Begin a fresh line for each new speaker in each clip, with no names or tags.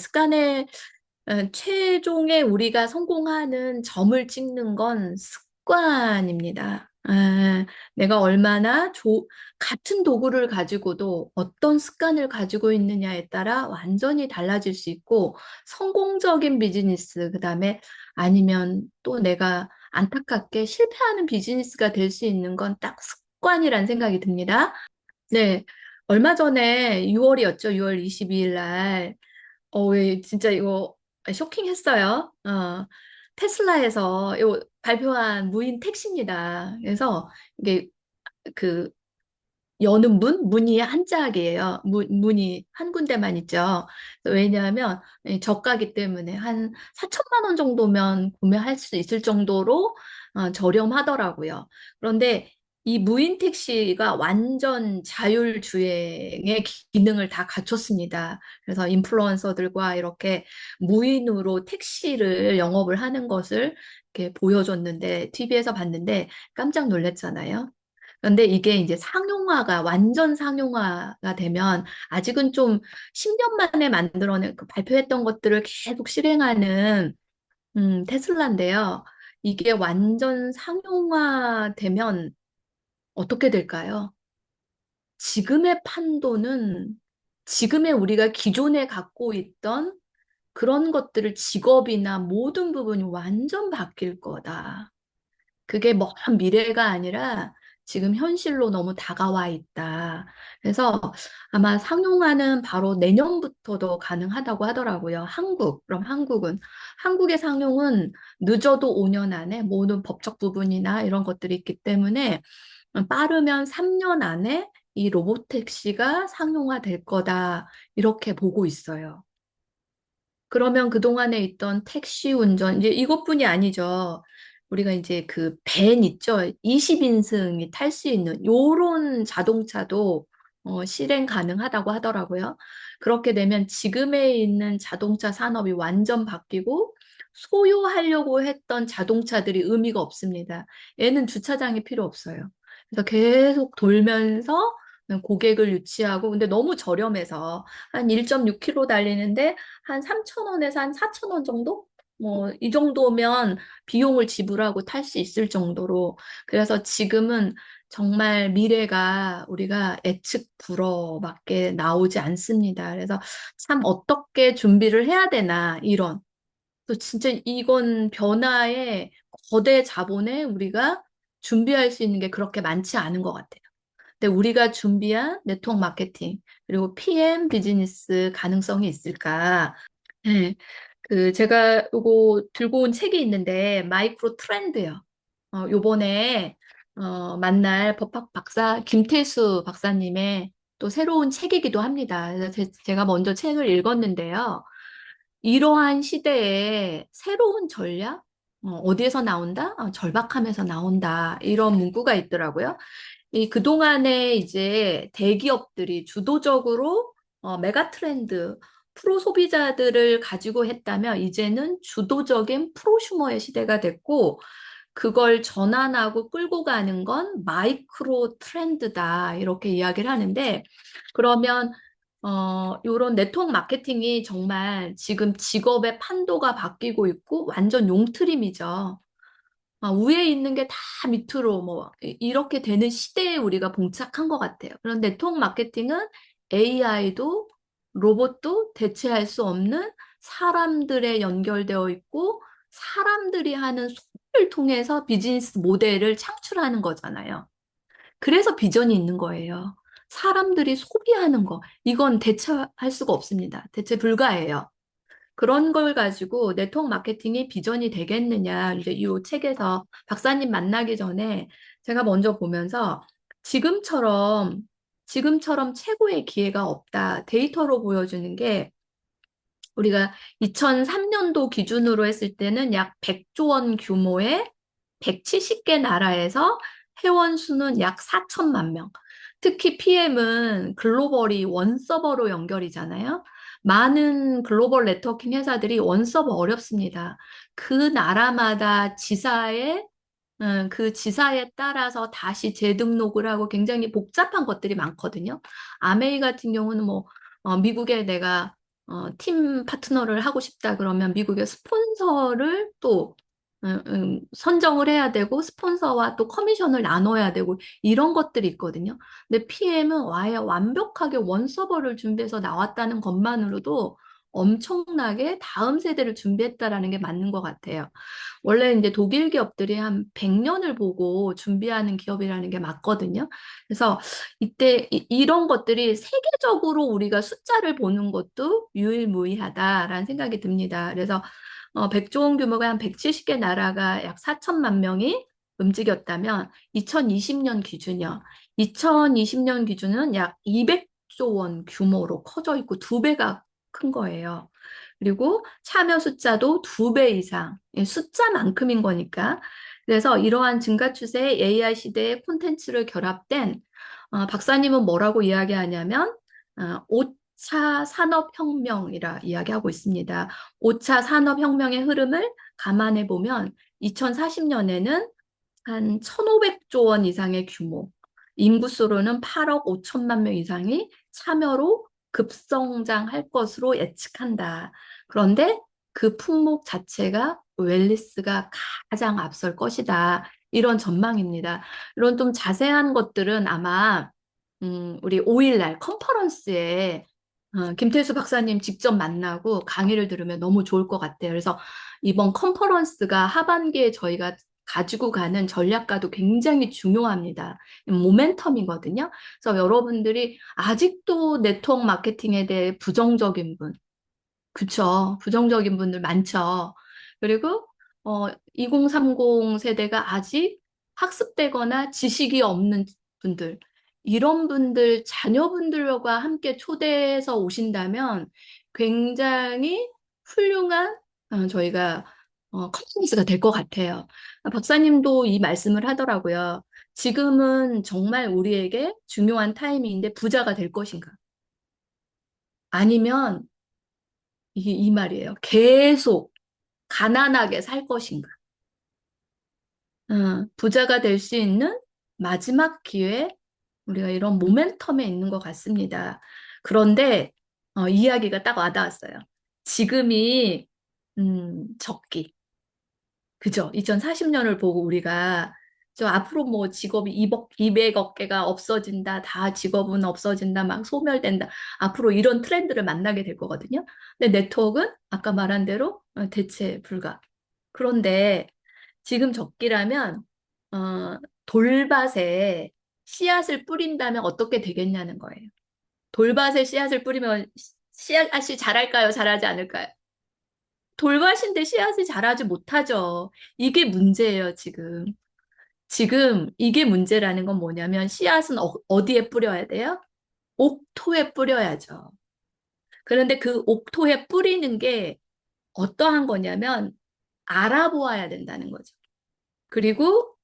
습관의 최종의 우리가 성공하는 점을 찍는 건 습관입니다. 내가 얼마나 같은 도구를 가지고도 어떤 습관을 가지고 있느냐에 따라 완전히 달라질 수 있고, 성공적인 비즈니스, 그다음에 아니면 또 내가 안타깝게 실패하는 비즈니스가 될 수 있는 건 딱 습관이란 생각이 듭니다. 네. 얼마 전에 6월이었죠. 6월 22일 날. 왜 진짜 이거 쇼킹했어요. 테슬라에서 이거 발표한 무인 택시입니다. 그래서 이게 그 여는 문이 한짝이에요. 문이 한 군데만 있죠. 왜냐하면 저가기 때문에 한 4천만 원 정도면 구매할 수 있을 정도로 저렴하더라고요. 그런데 이 무인 택시가 완전 자율주행의 기능을 다 갖췄습니다. 그래서 인플루언서들과 이렇게 무인으로 택시를 영업을 하는 것을 이렇게 보여줬는데, TV에서 봤는데 깜짝 놀랐잖아요. 그런데 이게 이제 완전 상용화가 되면 아직은 좀 10년 만에 만들어낸, 발표했던 것들을 계속 실행하는, 테슬라인데요. 이게 완전 상용화 되면 어떻게 될까요? 지금의 판도는 지금의 우리가 기존에 갖고 있던 그런 것들을 직업이나 모든 부분이 완전 바뀔 거다. 그게 먼 미래가 아니라 지금 현실로 너무 다가와 있다. 그래서 아마 상용화는 바로 내년부터도 가능하다고 하더라고요. 그럼 한국의 상용은 늦어도 5년 안에 모든 법적 부분이나 이런 것들이 있기 때문에 빠르면 3년 안에 이 로보택시가 상용화 될 거다. 이렇게 보고 있어요. 그러면 그동안에 있던 택시 운전, 이제 이것뿐이 아니죠. 우리가 이제 그 밴 있죠. 20인승이 탈 수 있는 요런 자동차도 실행 가능하다고 하더라고요. 그렇게 되면 지금에 있는 자동차 산업이 완전 바뀌고 소유하려고 했던 자동차들이 의미가 없습니다. 얘는 주차장이 필요 없어요. 그래서 계속 돌면서 고객을 유치하고, 근데 너무 저렴해서 한 1.6km 달리는데 한 3천 원에서 한 4천 원 정도? 뭐, 이 정도면 비용을 지불하고 탈 수 있을 정도로. 그래서 지금은 정말 미래가 우리가 예측 불허밖에 나오지 않습니다. 그래서 참 어떻게 준비를 해야 되나, 이런. 또 진짜 이건 변화의 거대 자본에 우리가 준비할 수 있는 게 그렇게 많지 않은 것 같아요. 근데 우리가 준비한 네트워크 마케팅, 그리고 PM 비즈니스 가능성이 있을까? 네. 제가 요거 들고 온 책이 있는데, 마이크로 트렌드요. 요번에, 만날 법학 박사, 김태수 박사님의 또 새로운 책이기도 합니다. 그래서 제가 먼저 책을 읽었는데요. 이러한 시대에 새로운 전략? 어디에서 나온다? 절박함에서 나온다. 이런 문구가 있더라고요. 그동안에 이제 대기업들이 주도적으로 메가 트렌드, 프로 소비자들을 가지고 했다면 이제는 주도적인 프로슈머의 시대가 됐고, 그걸 전환하고 끌고 가는 건 마이크로 트렌드다. 이렇게 이야기를 하는데, 그러면 요런 네트워크 마케팅이 정말 지금 직업의 판도가 바뀌고 있고 완전 용트림이죠. 위에 있는 게 다 밑으로 뭐 이렇게 되는 시대에 우리가 봉착한 것 같아요. 그런 네트워크 마케팅은 AI도 로봇도 대체할 수 없는 사람들에 연결되어 있고 사람들이 하는 소비를 통해서 비즈니스 모델을 창출하는 거잖아요. 그래서 비전이 있는 거예요. 사람들이 소비하는 거. 이건 대체할 수가 없습니다. 대체 불가해요. 그런 걸 가지고 네트워크 마케팅이 비전이 되겠느냐. 이제 이 책에서 박사님 만나기 전에 제가 먼저 보면서 지금처럼, 지금처럼 최고의 기회가 없다. 데이터로 보여주는 게 우리가 2003년도 기준으로 했을 때는 약 100조 원 규모의 170개 나라에서 회원 수는 약 4천만 명. 특히 PM은 글로벌이 원서버로 연결이잖아요. 많은 글로벌 네트워킹 회사들이 원서버 어렵습니다. 그 나라마다 그 지사에 따라서 다시 재등록을 하고 굉장히 복잡한 것들이 많거든요. 아메이 같은 경우는 뭐, 미국에 내가 팀 파트너를 하고 싶다 그러면 미국의 스폰서를 또 선정을 해야 되고 스폰서와 또 커미션을 나눠야 되고 이런 것들이 있거든요. 근데 PM은 아예 완벽하게 원 서버를 준비해서 나왔다는 것만으로도 엄청나게 다음 세대를 준비했다라는 게 맞는 것 같아요. 원래 이제 독일 기업들이 한 100년을 보고 준비하는 기업이라는 게 맞거든요. 그래서 이때 이런 것들이 세계적으로 우리가 숫자를 보는 것도 유일무이하다라는 생각이 듭니다. 그래서 백종 규모가 한 170개 나라가 약 4천만 명이 움직였다면 2020년 기준이요. 2020년 기준은 약 200조 원 규모로 커져 있고 두 배가 큰 거예요. 그리고 참여 숫자도 두 배 이상, 숫자만큼인 거니까. 그래서 이러한 증가 추세의 AI 시대의 콘텐츠를 결합된 박사님은 뭐라고 이야기하냐면 5차 산업혁명이라 이야기하고 있습니다. 5차 산업혁명의 흐름을 감안해 보면 2040년에는 한 1,500조 원 이상의 규모, 인구수로는 8억 5천만 명 이상이 참여로 급성장할 것으로 예측한다. 그런데 그 품목 자체가 웰니스가 가장 앞설 것이다. 이런 전망입니다. 이런 좀 자세한 것들은 아마 우리 5일날 컨퍼런스에 김태수 박사님 직접 만나고 강의를 들으면 너무 좋을 것 같아요. 그래서 이번 컨퍼런스가 하반기에 저희가 가지고 가는 전략과도 굉장히 중요합니다. 모멘텀이거든요. 그래서 여러분들이 아직도 네트워크 마케팅에 대해 부정적인 분, 그쵸. 부정적인 분들 많죠. 그리고 2030 세대가 아직 학습되거나 지식이 없는 분들, 이런 분들, 자녀분들과 함께 초대해서 오신다면 굉장히 훌륭한 저희가 컨퍼런스가 될 것 같아요. 박사님도 이 말씀을 하더라고요. 지금은 정말 우리에게 중요한 타이밍인데 부자가 될 것인가? 아니면 이게 이 말이에요. 계속 가난하게 살 것인가? 부자가 될 수 있는 마지막 기회, 우리가 이런 모멘텀에 있는 것 같습니다. 그런데 이야기가 딱 와닿았어요. 지금이 적기. 그죠? 2040년을 보고 우리가 저 앞으로 뭐 직업이 200억 개가 없어진다, 다 직업은 없어진다, 막 소멸된다. 앞으로 이런 트렌드를 만나게 될 거거든요. 근데 네트워크는 아까 말한 대로 대체 불가. 그런데 지금 적기라면 돌밭에 씨앗을 뿌린다면 어떻게 되겠냐는 거예요. 돌밭에 씨앗을 뿌리면 씨앗이 자랄까요? 자라지 않을까요? 돌밭인데 씨앗이 자라지 못하죠. 이게 문제예요, 지금. 지금 이게 문제라는 건 뭐냐면 씨앗은 어디에 뿌려야 돼요? 옥토에 뿌려야죠. 그런데 그 옥토에 뿌리는 게 어떠한 거냐면 알아보아야 된다는 거죠. 그리고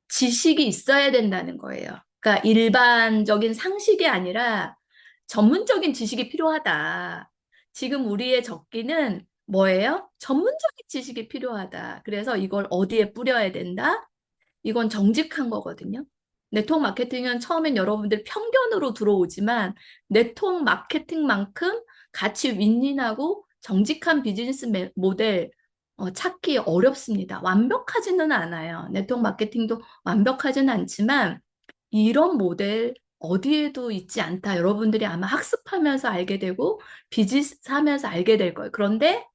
지식이 있어야 된다는 거예요. 그러니까 일반적인 상식이 아니라 전문적인 지식이 필요하다. 지금 우리의 적기는 뭐예요? 전문적인 지식이 필요하다. 그래서 이걸 어디에 뿌려야 된다? 이건 정직한 거거든요. 네트워크 마케팅은 처음엔 여러분들 편견으로 들어오지만 네트워크 마케팅만큼 가치 윈윈하고 정직한 비즈니스 모델 찾기 어렵습니다. 완벽하지는 않아요. 네트워크 마케팅도 완벽하지는 않지만 이런 모델 어디에도 있지 않다. 여러분들이 아마 학습하면서 알게 되고 비즈니스 하면서 알게 될 거예요. 그런데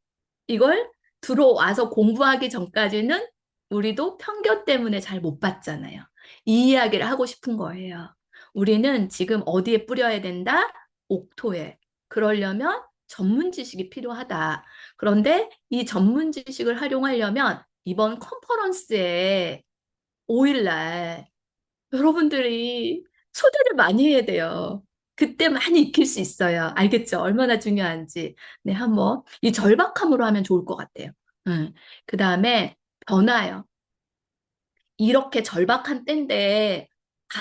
이걸 들어와서 공부하기 전까지는 우리도 편견 때문에 잘 못 봤잖아요. 이 이야기를 하고 싶은 거예요. 우리는 지금 어디에 뿌려야 된다? 옥토에. 그러려면 전문 지식이 필요하다. 그런데 이 전문 지식을 활용하려면 이번 컨퍼런스에 5일날 여러분들이 초대를 많이 해야 돼요. 그때 많이 익힐 수 있어요. 알겠죠? 얼마나 중요한지. 네, 한번 이 절박함으로 하면 좋을 것 같아요. 그 다음에 변화요. 이렇게 절박한 때인데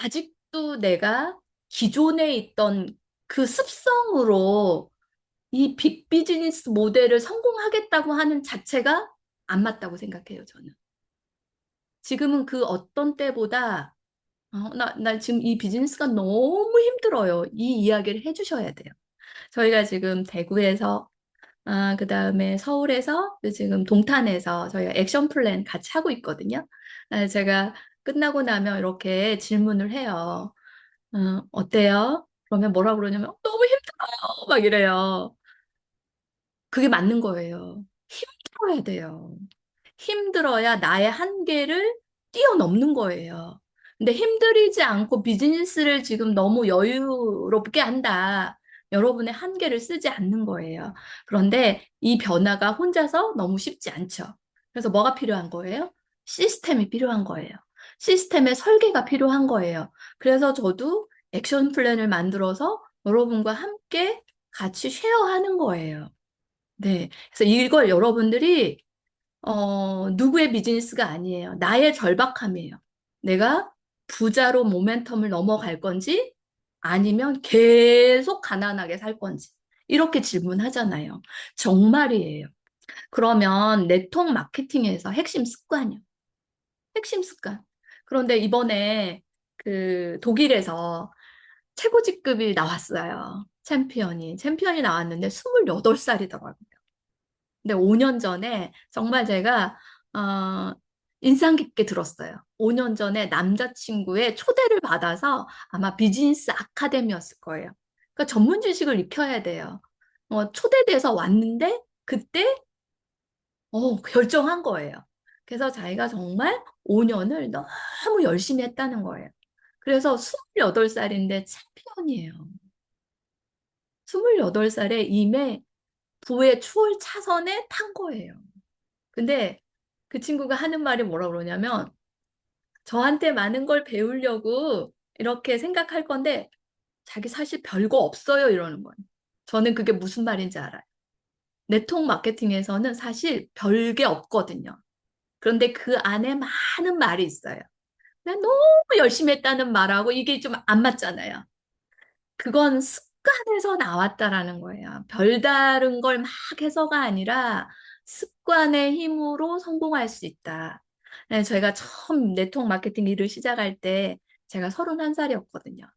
아직도 내가 기존에 있던 그 습성으로 이 빅 비즈니스 모델을 성공하겠다고 하는 자체가 안 맞다고 생각해요, 저는. 지금은 그 어떤 때보다 나 지금 이 비즈니스가 너무 힘들어요. 이 이야기를 해주셔야 돼요. 저희가 지금 대구에서 그다음에 서울에서 지금 동탄에서 저희가 액션 플랜 같이 하고 있거든요. 제가 끝나고 나면 이렇게 질문을 해요. 어때요? 그러면 뭐라 그러냐면 너무 힘들어요. 막 이래요. 그게 맞는 거예요. 힘들어야 돼요. 힘들어야 나의 한계를 뛰어넘는 거예요. 근데 힘들이지 않고 비즈니스를 지금 너무 여유롭게 한다. 여러분의 한계를 쓰지 않는 거예요. 그런데 이 변화가 혼자서 너무 쉽지 않죠. 그래서 뭐가 필요한 거예요? 시스템이 필요한 거예요. 시스템의 설계가 필요한 거예요. 그래서 저도 액션 플랜을 만들어서 여러분과 함께 같이 쉐어하는 거예요. 네. 그래서 이걸 여러분들이 누구의 비즈니스가 아니에요. 나의 절박함이에요. 내가 부자로 모멘텀을 넘어갈 건지 아니면 계속 가난하게 살 건지. 이렇게 질문하잖아요. 정말이에요. 그러면 네트워크 마케팅에서 핵심 습관이요. 핵심 습관. 그런데 이번에 그 독일에서 최고 직급이 나왔어요. 챔피언이 나왔는데 28살이더라고요. 근데 5년 전에 정말 제가 어, 인상 깊게 들었어요. 5년 전에 남자친구의 초대를 받아서 아마 비즈니스 아카데미였을 거예요. 그러니까 전문 지식을 익혀야 돼요. 초대돼서 왔는데 그때 결정한 거예요. 그래서 자기가 정말 5년을 너무 열심히 했다는 거예요. 그래서 28살인데 챔피언이에요. 28살에 이미 부의 추월 차선에 탄 거예요. 근데 그 친구가 하는 말이 뭐라 그러냐면 저한테 많은 걸 배우려고 이렇게 생각할 건데 자기 사실 별거 없어요 이러는 거예요. 저는 그게 무슨 말인지 알아요. 네트워크 마케팅에서는 사실 별게 없거든요. 그런데 그 안에 많은 말이 있어요. 난 너무 열심히 했다는 말하고 이게 좀 안 맞잖아요. 그건 습관에서 나왔다라는 거예요. 별다른 걸 막 해서가 아니라 습관의 힘으로 성공할 수 있다. 네, 저희가 처음 네트워크 마케팅 일을 시작할 때 제가 31살이었거든요.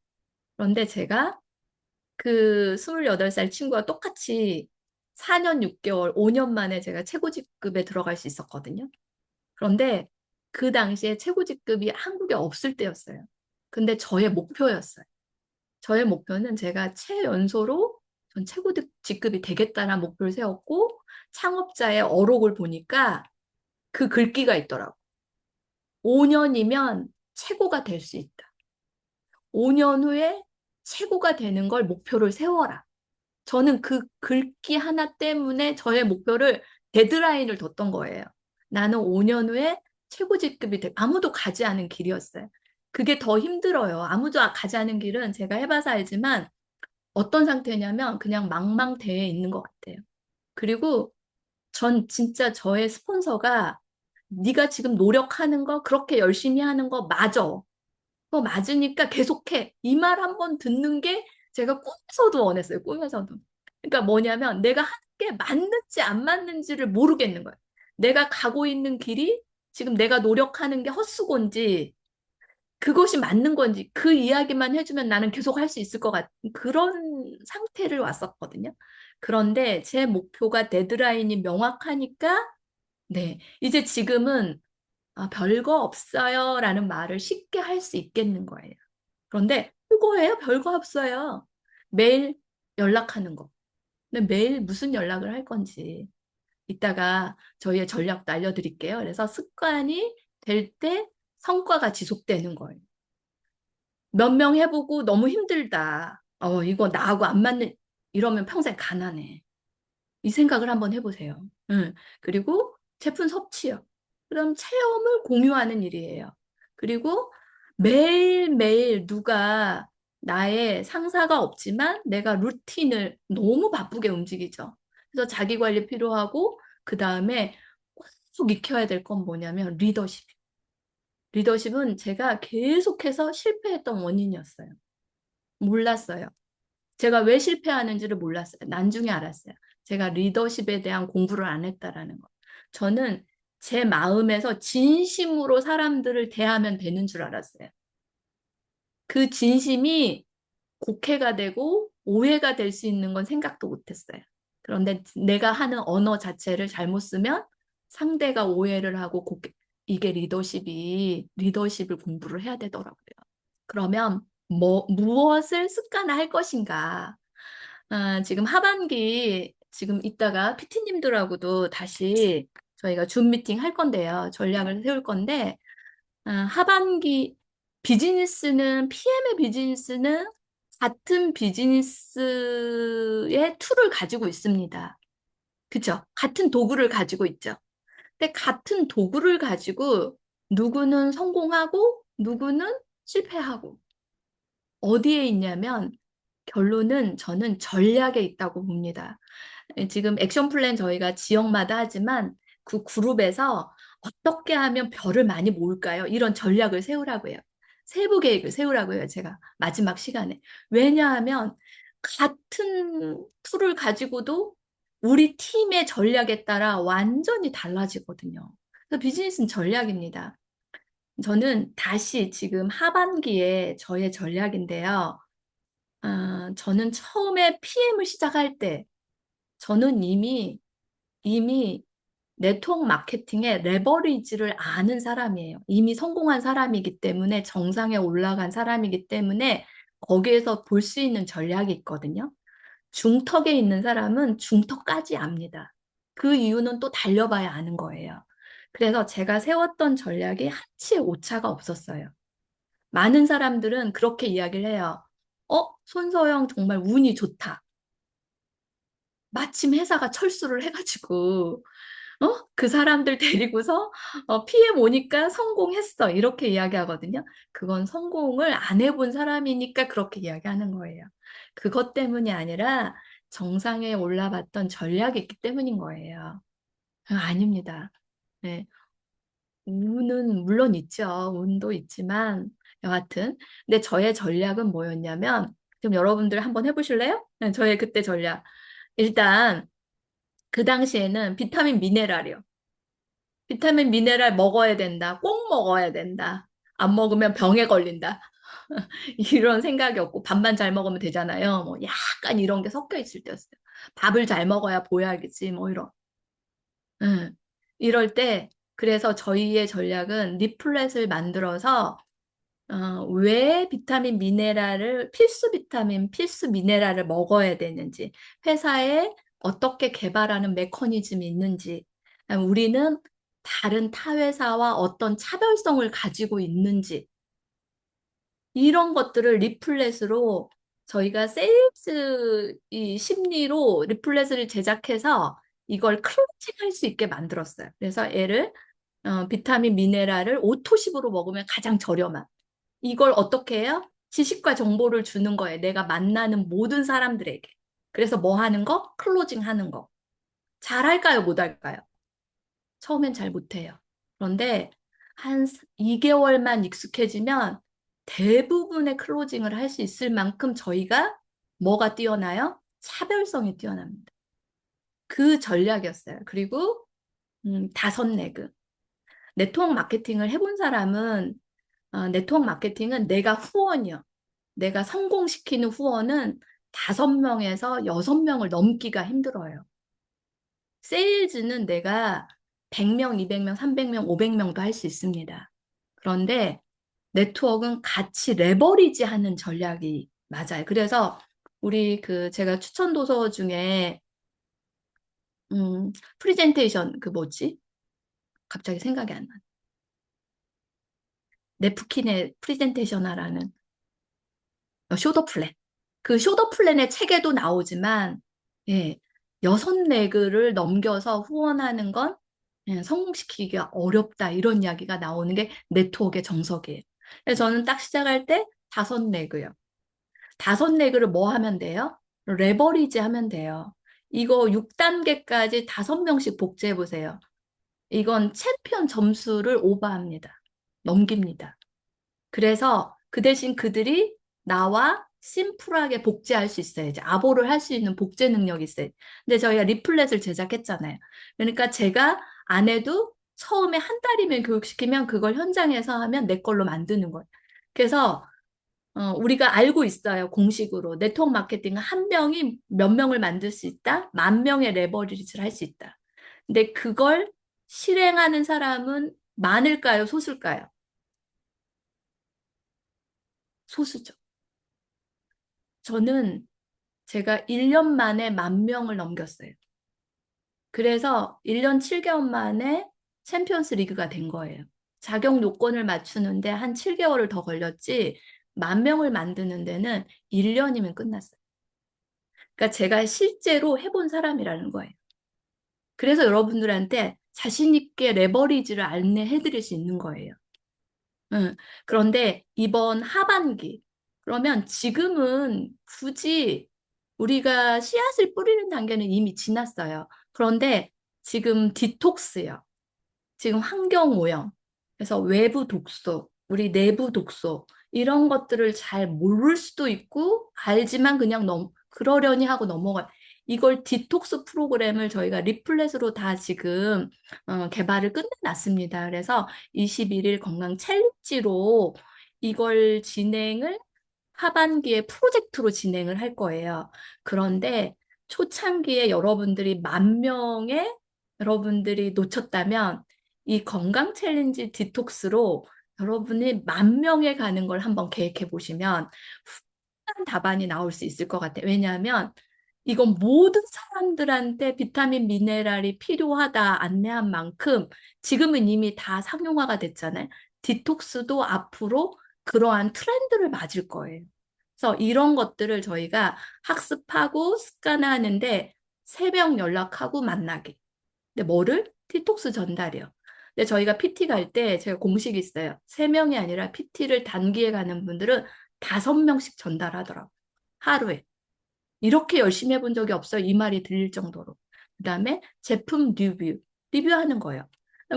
그런데 제가 그 28살 친구와 똑같이 4년 6개월, 5년 만에 제가 최고 직급에 들어갈 수 있었거든요. 그런데 그 당시에 최고 직급이 한국에 없을 때였어요. 근데 저의 목표였어요. 저의 목표는 제가 최연소로 전 최고 직급이 되겠다는 목표를 세웠고 창업자의 어록을 보니까 그 글귀가 있더라고. 5년이면 최고가 될 수 있다. 5년 후에 최고가 되는 걸 목표를 세워라. 저는 그 글귀 하나 때문에 저의 목표를 데드라인을 뒀던 거예요. 나는 5년 후에 최고 직급이 돼. 아무도 가지 않은 길이었어요. 그게 더 힘들어요. 아무도 가지 않은 길은 제가 해봐서 알지만 어떤 상태냐면 그냥 망망대해에 있는 것 같아요. 그리고 전 진짜 저의 스폰서가 네가 지금 노력하는 거 그렇게 열심히 하는 거 맞아. 그거 맞으니까 계속해. 이 말 한 번 듣는 게 제가 꿈에서도 원했어요. 꿈에서도. 그러니까 뭐냐면 내가 하는 게 맞는지 안 맞는지를 모르겠는 거예요. 내가 가고 있는 길이 지금 내가 노력하는 게 헛수고인지 그것이 맞는 건지 그 이야기만 해주면 나는 계속 할 수 있을 것 같은 그런 상태를 왔었거든요. 그런데 제 목표가 데드라인이 명확하니까 네, 이제 지금은 별거 없어요 라는 말을 쉽게 할 수 있겠는 거예요. 그런데 그거예요? 별거 없어요. 매일 연락하는 거. 근데 매일 무슨 연락을 할 건지 이따가 저희의 전략도 알려드릴게요. 그래서 습관이 될 때 성과가 지속되는 거예요. 몇 명 해보고 너무 힘들다. 이거 나하고 안 맞는, 이러면 평생 가난해. 이 생각을 한번 해보세요. 응. 그리고 제품 섭취요. 그럼 체험을 공유하는 일이에요. 그리고 매일매일 누가 나의 상사가 없지만 내가 루틴을 너무 바쁘게 움직이죠. 그래서 자기 관리 필요하고, 그 다음에 꼭 익혀야 될 건 뭐냐면 리더십. 리더십은 제가 계속해서 실패했던 원인이었어요. 몰랐어요. 제가 왜 실패하는지를 몰랐어요. 나중에 알았어요. 제가 리더십에 대한 공부를 안 했다라는 거. 저는 제 마음에서 진심으로 사람들을 대하면 되는 줄 알았어요. 그 진심이 곡해가 되고 오해가 될 수 있는 건 생각도 못 했어요. 그런데 내가 하는 언어 자체를 잘못 쓰면 상대가 오해를 하고 이게 리더십을 공부를 해야 되더라고요. 그러면 무엇을 습관화할 것인가? 지금 하반기, 지금 이따가 PT님들하고도 다시 저희가 줌 미팅 할 건데요. 전략을 세울 건데, 하반기 PM의 비즈니스는 같은 비즈니스의 툴을 가지고 있습니다. 그죠? 같은 도구를 가지고 있죠. 근데 같은 도구를 가지고 누구는 성공하고 누구는 실패하고 어디에 있냐면 결론은 저는 전략에 있다고 봅니다. 지금 액션 플랜 저희가 지역마다 하지만 그 그룹에서 어떻게 하면 별을 많이 모을까요? 이런 전략을 세우라고요. 세부 계획을 세우라고요. 제가 마지막 시간에. 왜냐하면 같은 툴을 가지고도 우리 팀의 전략에 따라 완전히 달라지거든요. 그래서 비즈니스는 전략입니다. 저는 다시 지금 하반기에 저의 전략인데요. 저는 처음에 PM을 시작할 때 저는 이미 네트워크 마케팅의 레버리지를 아는 사람이에요. 이미 성공한 사람이기 때문에 정상에 올라간 사람이기 때문에 거기에서 볼 수 있는 전략이 있거든요. 중턱에 있는 사람은 중턱까지 압니다. 그 이유는 또 달려봐야 아는 거예요. 그래서 제가 세웠던 전략이 한치의 오차가 없었어요. 많은 사람들은 그렇게 이야기를 해요. 손서영 정말 운이 좋다. 마침 회사가 철수를 해가지고, 그 사람들 데리고서 PM 오니까 성공했어. 이렇게 이야기하거든요. 그건 성공을 안 해본 사람이니까 그렇게 이야기하는 거예요. 그것 때문이 아니라 정상에 올라봤던 전략이 있기 때문인 거예요. 아닙니다. 네. 운은 물론 있죠. 운도 있지만 여하튼 근데 저의 전략은 뭐였냐면 좀 여러분들 한번 해보실래요? 네, 저의 그때 전략. 일단 그 당시에는 비타민 미네랄이요. 비타민 미네랄 먹어야 된다. 꼭 먹어야 된다. 안 먹으면 병에 걸린다. 이런 생각이었고 밥만 잘 먹으면 되잖아요. 뭐 약간 이런 게 섞여 있을 때였어요. 밥을 잘 먹어야 보약이지 뭐 이런. 응. 이럴 때 그래서 저희의 전략은 리플렛을 만들어서 왜 필수 미네랄을 먹어야 되는지, 회사에 어떻게 개발하는 메커니즘이 있는지, 우리는 다른 타 회사와 어떤 차별성을 가지고 있는지, 이런 것들을 리플렛으로 저희가 세일즈 이 심리로 리플렛을 제작해서 이걸 클로징 할 수 있게 만들었어요. 그래서 얘를 비타민 미네랄을 오토십으로 먹으면 가장 저렴한. 이걸 어떻게 해요? 지식과 정보를 주는 거예요. 내가 만나는 모든 사람들에게. 그래서 뭐 하는 거? 클로징 하는 거. 잘할까요? 못할까요? 처음엔 잘 못해요. 그런데 한 2개월만 익숙해지면 대부분의 클로징을 할 수 있을 만큼 저희가 뭐가 뛰어나요? 차별성이 뛰어납니다. 그 전략이었어요. 그리고 다섯 레그. 네트워크 마케팅을 해본 사람은 네트워크 마케팅은 내가 후원이요. 내가 성공시키는 후원은 5명에서 6명을 넘기가 힘들어요. 세일즈는 내가 100명, 200명, 300명, 500명도 할 수 있습니다. 그런데 네트워크는 같이 레버리지 하는 전략이 맞아요. 그래서 우리 제가 추천 도서 중에 프리젠테이션 그 뭐지? 갑자기 생각이 안 나. 네프킨의 프리젠테이션 하라는 쇼더 플랜. 그 쇼더 플랜의 책에도 나오지만, 예, 6레그를 넘겨서 후원하는 건 성공시키기가 어렵다. 이런 이야기가 나오는 게 네트워크의 정석이에요. 그래서 저는 딱 시작할 때 5레그요. 5레그를 뭐 하면 돼요? 레버리지 하면 돼요. 이거 6단계까지 5명씩 복제해 보세요. 이건 챔피언 점수를 오버합니다. 넘깁니다. 그래서 그 대신 그들이 나와 심플하게 복제할 수 있어요. 이제 아보를 할 수 있는 복제 능력이 있어요. 근데 저희가 리플렛을 제작했잖아요. 그러니까 제가 안 해도 처음에 한 달이면 교육시키면 그걸 현장에서 하면 내 걸로 만드는 거예요. 그래서 우리가 알고 있어요. 공식으로. 네트워크 마케팅은 한 명이 몇 명을 만들 수 있다? 10,000명의 레버리지를 할 수 있다. 근데 그걸 실행하는 사람은 많을까요? 소수일까요? 소수죠. 저는 제가 1년 만에 10,000명을 넘겼어요. 그래서 1년 7개월 만에 챔피언스 리그가 된 거예요. 자격 요건을 맞추는데 한 7개월을 더 걸렸지, 10,000명을 만드는 데는 1년이면 끝났어요. 그러니까 제가 실제로 해본 사람이라는 거예요. 그래서 여러분들한테 자신 있게 레버리지를 안내해 드릴 수 있는 거예요. 응. 그런데 이번 하반기, 그러면 지금은 굳이 우리가 씨앗을 뿌리는 단계는 이미 지났어요. 그런데 지금 디톡스요. 지금 환경 오염, 그래서 외부 독소, 우리 내부 독소, 이런 것들을 잘 모를 수도 있고, 알지만 그냥 그러려니 하고 넘어가. 이걸 디톡스 프로그램을 저희가 리플렛으로 다 지금 개발을 끝내놨습니다. 그래서 21일 건강 챌린지로 이걸 하반기에 프로젝트로 진행을 할 거예요. 그런데 초창기에 여러분들이 10,000명의 여러분들이 놓쳤다면 이 건강 챌린지 디톡스로 여러분이 10,000명에 가는 걸 한번 계획해 보시면 훌륭한 답안이 나올 수 있을 것 같아요. 왜냐하면 이건 모든 사람들한테 비타민 미네랄이 필요하다 안내한 만큼 지금은 이미 다 상용화가 됐잖아요. 디톡스도 앞으로 그러한 트렌드를 맞을 거예요. 그래서 이런 것들을 저희가 학습하고 습관화하는데 3명 연락하고 만나기. 근데 뭐를? 디톡스 전달이요. 근데 저희가 PT 갈 때 제가 공식이 있어요. 3명이 아니라 PT를 단기에 가는 분들은 5명씩 전달하더라고요. 하루에. 이렇게 열심히 해본 적이 없어요. 이 말이 들릴 정도로. 그다음에 제품 리뷰하는 거예요.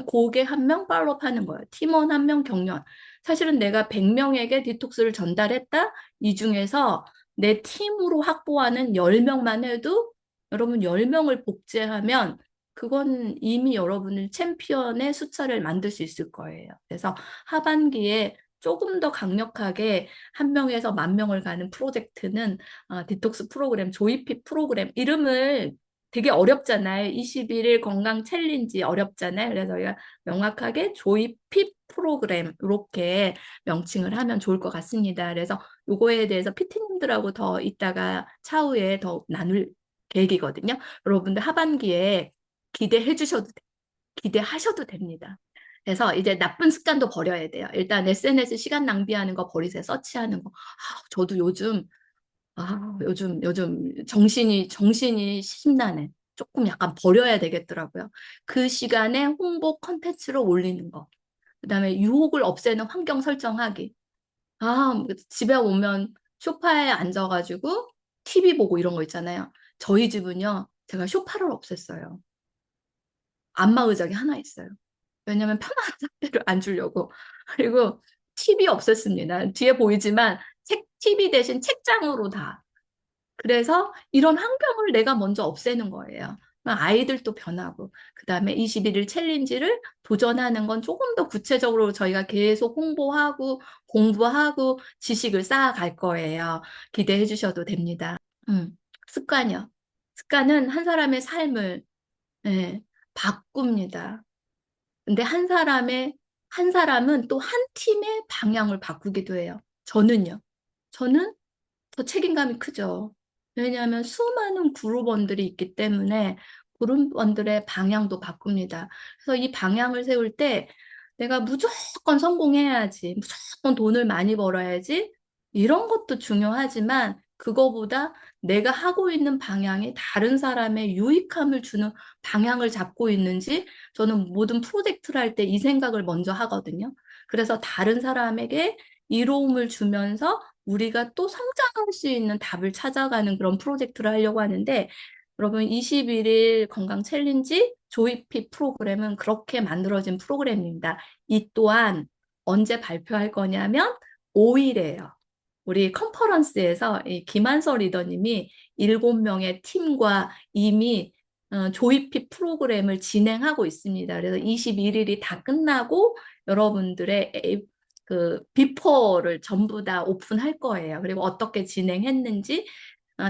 고객 한 명 팔로업 하는 거예요. 팀원 한 명 격려. 사실은 내가 100명에게 디톡스를 전달했다. 이 중에서 내 팀으로 확보하는 10명만 해도 여러분 10명을 복제하면 그건 이미 여러분은 챔피언의 숫자를 만들 수 있을 거예요. 그래서 하반기에 조금 더 강력하게 1명에서 10,000명을 가는 프로젝트는 디톡스 프로그램, 조이핏 프로그램, 이름을 되게 어렵잖아요. 21일 건강 챌린지 어렵잖아요. 그래서 저희가 명확하게 조이핏 프로그램 이렇게 명칭을 하면 좋을 것 같습니다. 그래서 요거에 대해서 PT님들하고 더 이따가 차후에 더 나눌 계획이거든요. 여러분들 하반기에 기대해 주셔도 기대하셔도 됩니다. 그래서 이제 나쁜 습관도 버려야 돼요. 일단 SNS 시간 낭비하는 거 버리세요. 서치하는 거. 저도 요즘 정신이 심란해. 조금 약간 버려야 되겠더라고요. 그 시간에 홍보 컨텐츠를 올리는 거. 그다음에 유혹을 없애는 환경 설정하기. 집에 오면 소파에 앉아가지고 TV 보고 이런 거 있잖아요. 저희 집은요, 제가 소파를 없앴어요. 안마의자가 하나 있어요. 왜냐면 편안한 상태로 앉으려고. 그리고 TV 없앴습니다. 뒤에 보이지만 TV 대신 책장으로 다. 그래서 이런 환경을 내가 먼저 없애는 거예요. 아이들도 변하고, 그 다음에 21일 챌린지를 도전하는 건 조금 더 구체적으로 저희가 계속 홍보하고 공부하고 지식을 쌓아갈 거예요. 기대해 주셔도 됩니다. 습관이요. 습관은 한 사람의 삶을, 예, 바꿉니다. 근데 한 사람은 또 한 팀의 방향을 바꾸기도 해요. 저는 더 책임감이 크죠. 왜냐하면 수많은 그룹원들이 있기 때문에 그룹원들의 방향도 바꿉니다. 그래서 이 방향을 세울 때 내가 무조건 성공해야지, 무조건 돈을 많이 벌어야지, 이런 것도 중요하지만 그거보다 내가 하고 있는 방향이 다른 사람의 유익함을 주는 방향을 잡고 있는지 저는 모든 프로젝트를 할 때 이 생각을 먼저 하거든요. 그래서 다른 사람에게 이로움을 주면서 우리가 또 성장할 수 있는 답을 찾아가는 그런 프로젝트를 하려고 하는데 여러분 21일 건강 챌린지 조이핏 프로그램은 그렇게 만들어진 프로그램입니다. 이 또한 언제 발표할 거냐면 5일에요. 우리 컨퍼런스에서 이 김한서 리더님이 7명의 팀과 이미 조이핏 프로그램을 진행하고 있습니다. 그래서 21일이 다 끝나고 여러분들의 그 비포를 전부 다 오픈할 거예요. 그리고 어떻게 진행했는지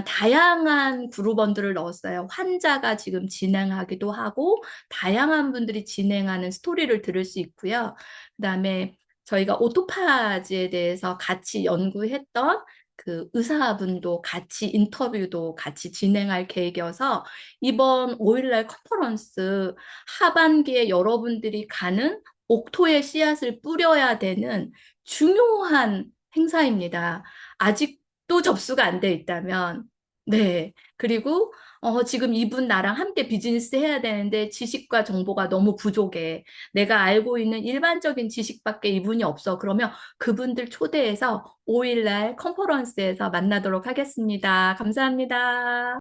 다양한 그룹원들을 넣었어요. 환자가 지금 진행하기도 하고 다양한 분들이 진행하는 스토리를 들을 수 있고요. 그다음에 저희가 오토파지에 대해서 같이 연구했던 그 의사분도 같이 인터뷰도 같이 진행할 계획이어서 이번 5일날 컨퍼런스 하반기에 여러분들이 가는 옥토의 씨앗을 뿌려야 되는 중요한 행사입니다. 아직도 접수가 안 돼 있다면, 네. 그리고 지금 이분 나랑 함께 비즈니스 해야 되는데 지식과 정보가 너무 부족해. 내가 알고 있는 일반적인 지식밖에 이분이 없어. 그러면 그분들 초대해서 5일날 컨퍼런스에서 만나도록 하겠습니다. 감사합니다.